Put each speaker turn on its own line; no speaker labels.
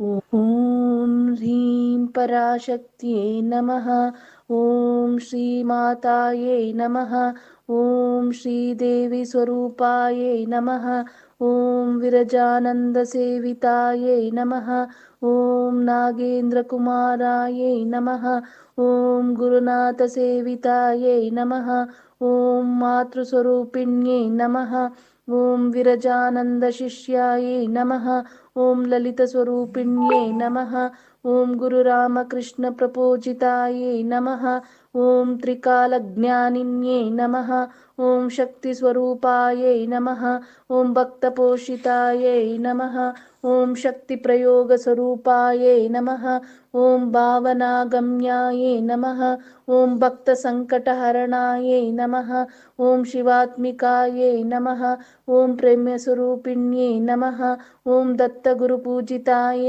ॐ ह्रीं पराशक्त्यै नमः। ॐ श्रीमातायै नमः। ॐ श्रीदेवीस्वरूपायै नमः। ॐ विरजानन्दसेवितायै नमः। ॐ नागेन्द्रकुमारायै नमः। ॐ गुरुनाथसेवितायै नमः। ॐ मातृस्वरूपिण्यै नमः। ॐ विरजानन्दशिष्यायै नमः। ॐ ललितस्वरूपिण्यै नमः। ॐ गुरुरामकृष्णप्रपूजितायै नमः। ॐ त्रिकालज्ञानिन्यै नमः। ॐ शक्तिस्वरूपायै नमः। ॐ भक्तपोषितायै नमः। ॐ शक्तिप्रयोगस्वरूपायै नमः। ॐ भावनागम्यायै नमः। ॐ भक्तसङ्कटहरणायै नमः। ॐ शिवात्मिकायै नमः। ॐ प्रेम्यस्वरूपिण्यै नमः। ॐ दत्तगुरुपूजितायै